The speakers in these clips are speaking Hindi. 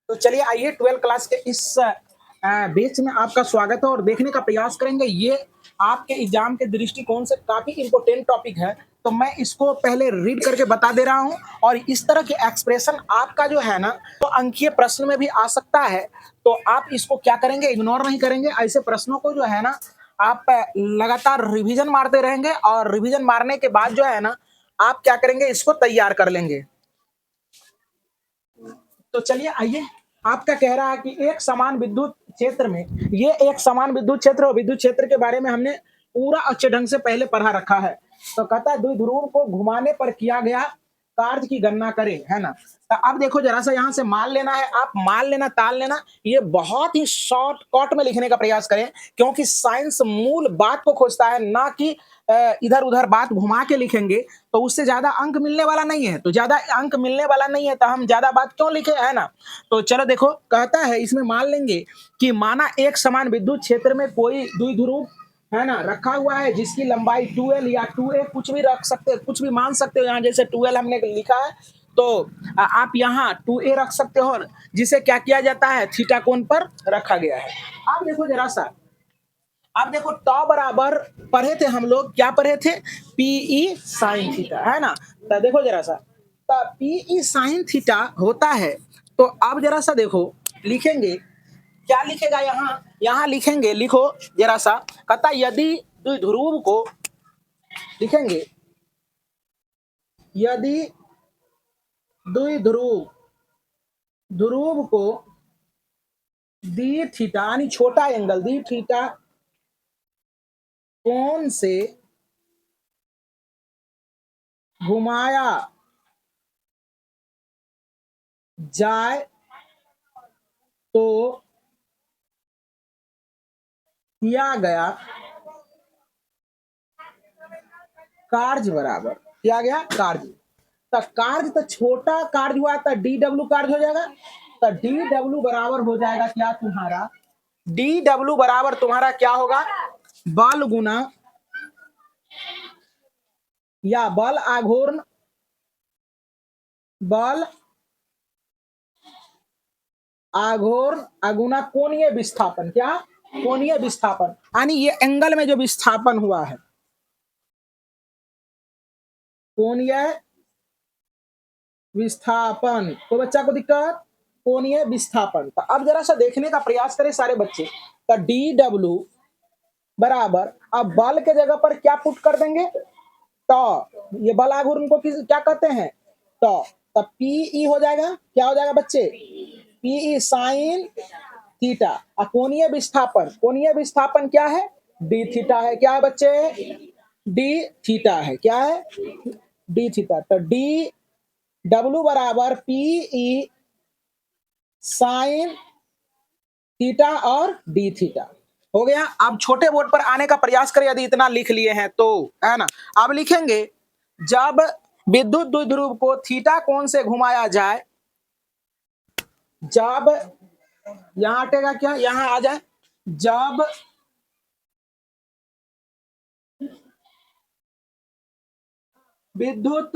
तो चलिए आइए 12 क्लास के इस बैच में आपका स्वागत है और देखने का प्रयास करेंगे। ये आपके एग्जाम के दृष्टिकोण से काफी इंपॉर्टेंट टॉपिक है, तो मैं इसको पहले रीड करके बता दे रहा हूं। और इस तरह के एक्सप्रेशन आपका जो है ना, तो अंकीय प्रश्न में भी आ सकता है। तो आप इसको क्या करेंगे, इग्नोर नहीं करेंगे। ऐसे प्रश्नों को जो है ना, आप लगातार रिवीजन मारते रहेंगे और रिवीजन मारने के बाद जो है ना, आप क्या करेंगे, इसको तैयार कर लेंगे। तो चलिए आइए, आपका कह रहा है कि एक समान विद्युत क्षेत्र में, ये एक समान विद्युत क्षेत्र और विद्युत क्षेत्र के बारे में हमने पूरा अच्छे ढंग से पहले पढ़ा रखा है। तो कहता है द्विध्रुव को घुमाने पर किया गया कार्य की गणना करें, है ना। तो अब देखो जरा सा, यहाँ से मान लेना है, आप मान लेना, ताल लेना, ये बहुत ही शॉर्टकट में लिखने का प्रयास करें, क्योंकि साइंस मूल बात को खोजता है, ना कि इधर उधर बात घुमा के लिखेंगे तो उससे ज्यादा अंक मिलने वाला नहीं है। तो ज्यादा अंक मिलने वाला नहीं है तो हम ज्यादा बात क्यों लिखे, है ना। तो चलो देखो, कहता है इसमें मान लेंगे कि माना एक समान विद्युत क्षेत्र में कोई द्विध्रुव है ना रखा हुआ है, जिसकी लंबाई 2l या 2a कुछ भी रख सकते, कुछ भी मान सकते हो। यहाँ जैसे 2l हमने लिखा है, तो आप यहाँ 2a रख सकते हो, जिसे क्या किया जाता है, थीटा कोण पर रखा गया है। अब देखो जरा सा, अब देखो टॉ बराबर पढ़े थे हम लोग, क्या पढ़े थे, पीई साइन थीटा, है ना। तो देखो जरा सा, तो पीई साइन थीटा होता है। तो अब जरा सा देखो, लिखेंगे, क्या लिखेगा यहाँ, यहाँ लिखेंगे, लिखो जरा सा, कहता यदि द्विध्रुव को, लिखेंगे यदि द्विध्रुव ध्रुव को दी थीटा यानी छोटा एंगल दी थीटा कोण से घुमाया जाए तो किया गया कार्य बराबर, किया गया कार्य, तो कार्य तो छोटा कार्य हुआ तो डी डब्ल्यू कार्य हो जाएगा। तो डी डब्ल्यू बराबर हो जाएगा क्या तुम्हारा, डी डब्ल्यू बराबर तुम्हारा क्या होगा, बल गुना या बल आघूर्ण, बल आघूर्ण अगुना कोणीय विस्थापन, क्या कोणीय विस्थापन, यानी ये एंगल में जो विस्थापन हुआ है, कोणीय विस्थापन। तो बच्चा को दिक्कत, कोणीय विस्थापन। तो अब जरा सा देखने का प्रयास करें सारे बच्चे, तो डी डब्ल्यू बराबर, अब बल के जगह पर क्या पुट कर देंगे, तो ये बल आघूर्ण को क्या कहते हैं, तो पीई हो जाएगा, क्या हो जाएगा बच्चे, पीई साइन थीटा। और कोणीय विस्थापन, कोणीय विस्थापन क्या है, डी थीटा है, क्या है बच्चे, डी थीटा है, क्या है, डी थीटा। तो डी डब्ल्यू बराबर पीई साइन थीटा और डी थीटा हो गया। अब छोटे बोर्ड पर आने का प्रयास करें, यदि इतना लिख लिए हैं तो, है ना। अब लिखेंगे जब विद्युत द्विध्रुव को थीटा कोण से घुमाया जाए, जब, यहां हटेगा क्या, यहां आ जाए, जब विद्युत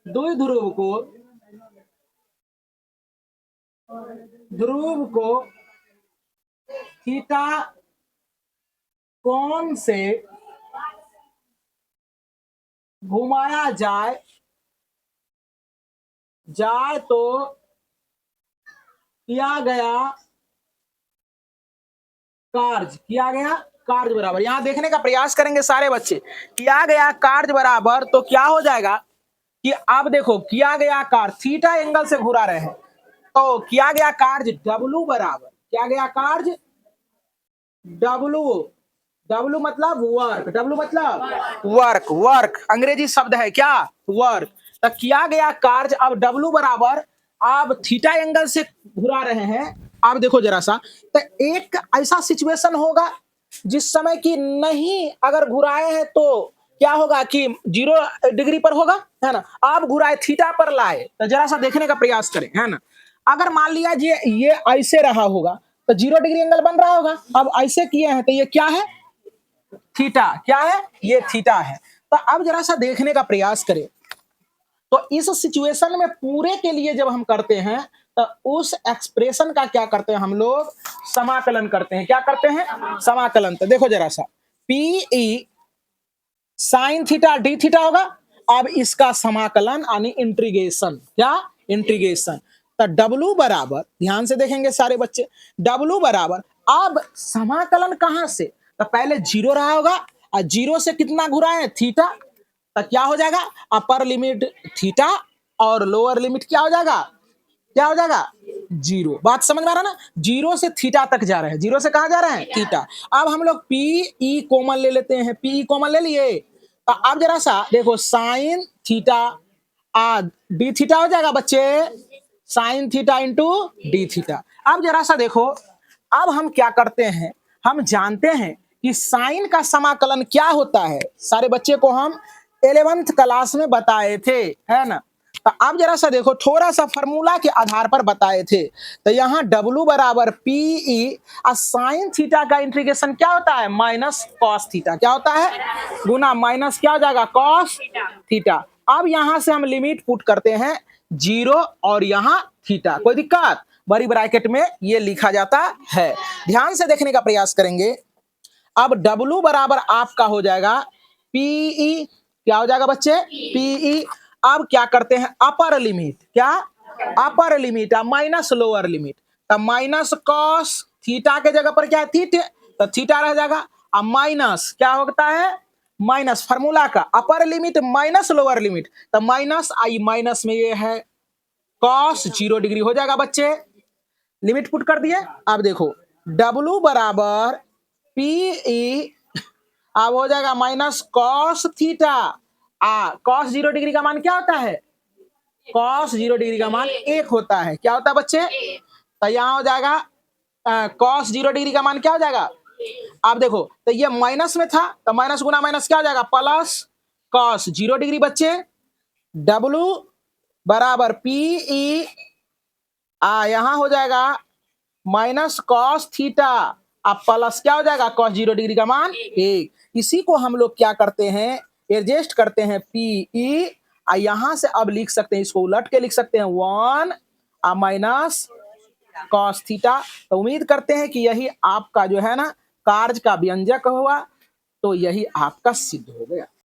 द्विध्रुव को ध्रुव को थीटा कोण से घुमाया जाए तो किया गया कार्य, किया गया कार्य बराबर, यहां देखने का प्रयास करेंगे सारे बच्चे, किया गया कार्य बराबर, तो क्या हो जाएगा कि अब देखो, किया गया कार्य थीटा एंगल से घुरा रहे हैं, तो किया गया कार्य डब्ल्यू बराबर, किया गया कार्य डब्ल्यू, डब्ल्यू मतलब वर्क, डब्ल्यू मतलब वर्क, वर्क अंग्रेजी शब्द है क्या, वर्क। तो किया गया कार्य अब डब्ल्यू बराबर, आप थीटा एंगल से घुरा रहे हैं। अब देखो जरा सा, तो एक ऐसा सिचुएशन होगा जिस समय की नहीं अगर घुराए हैं तो क्या होगा कि 0 डिग्री पर होगा, है ना। आप घुराए थीटा पर लाए, तो जरा सा देखने का प्रयास करें, है ना। अगर मान लिया ये ऐसे रहा होगा तो 0 डिग्री एंगल बन रहा होगा। अब ऐसे किए हैं तो ये क्या है, थीटा, क्या है, ये थीटा है। तो अब जरा सा देखने का प्रयास करें, तो इस सिचुएशन में पूरे के लिए जब हम करते हैं तो उस एक्सप्रेशन का क्या करते हैं हम लोग, समाकलन करते हैं। क्या करते हैं, समाकलन। तो देखो जरा सा, P E sine theta D theta होगा। अब इसका समाकलन यानी इंटीग्रेशन, क्या, इंटीग्रेशन। तो डब्लू बराबर, ध्यान से देखेंगे सारे बच्चे, डब्लू बराबर, अब समाकलन कहां से, तो पहले जीरो रहा होगा और जीरो से कितना घुरा है, थीटा। तो क्या हो जाएगा, अपर लिमिट थीटा और लोअर लिमिट क्या हो जाएगा, क्या हो जाएगा, जीरो। बात समझ में आ रहा है ना, जीरो से थीटा तक जा रहे हैं, जीरो से कहां जा रहे हैं, थीटा। अब हम लोग पी ई कॉमन ले लेते हैं, पी ई कॉमन ले लिए। तो अब जरा सा देखो, साइन थीटा आ डी थीटा हो जाएगा बच्चे, sine theta into D theta. अब जरा सा देखो, अब हम क्या करते हैं, हम जानते हैं कि साइन का समाकलन क्या होता है, सारे बच्चे को हम 11th क्लास में बताए थे, है ना। तो अब जरा सा देखो, थोड़ा सा फॉर्मूला के आधार पर बताए थे। तो यहाँ W बराबर पी ई, साइन थीटा का इंटीग्रेशन क्या होता है, माइनस कॉस थीटा, क्या होता है, गुना माइनस क्या हो जाएगा, कॉस थीटा। अब यहां से हम लिमिट पुट करते हैं जीरो और यहाँ थीटा, कोई दिक्कत, बड़ी ब्रैकेट में ये लिखा जाता है। ध्यान से देखने का प्रयास करेंगे। अब W बराबर आपका हो जाएगा पीई, क्या हो जाएगा बच्चे, पीई। अब क्या करते हैं, अपर लिमिट, क्या, upper limit minus lower limit. तो माइनस कॉस थीटा के जगह पर क्या है, थीटा, तो थीटा रह जाएगा। अब माइनस क्या होता है, माइनस फार्मूला का upper limit minus lower limit, तो माइनस आई माइनस में ये है कॉस 0 डिग्री हो जाएगा बच्चे। लिमिट पुट कर दिए। अब देखो W बराबर पी ई, अब हो जाएगा minus cos theta, cos 0 degree का मान क्या होता है, कॉस 0 डिग्री का मान 1 होता है, क्या होता है बच्चे। तो यहां हो जाएगा कॉस 0 डिग्री का मान क्या हो जाएगा। अब देखो, तो ये माइनस में था, तो माइनस गुना माइनस क्या हो जाएगा, प्लस कॉस 0 डिग्री बच्चे। W बराबर पी ई, यहां हो जाएगा माइनस कॉस थीटा, अब प्लस क्या हो जाएगा, कॉस 0 डिग्री का मान 1। इसी को हम लोग क्या करते हैं, एडजस्ट करते हैं, पी ई, यहां से अब लिख सकते हैं, इसको उलट के लिख सकते हैं 1 माइनस कॉस थीटा। तो उम्मीद करते हैं कि यही आपका जो है ना कार्य का व्यंजक हुआ, तो यही आपका सिद्ध हो गया।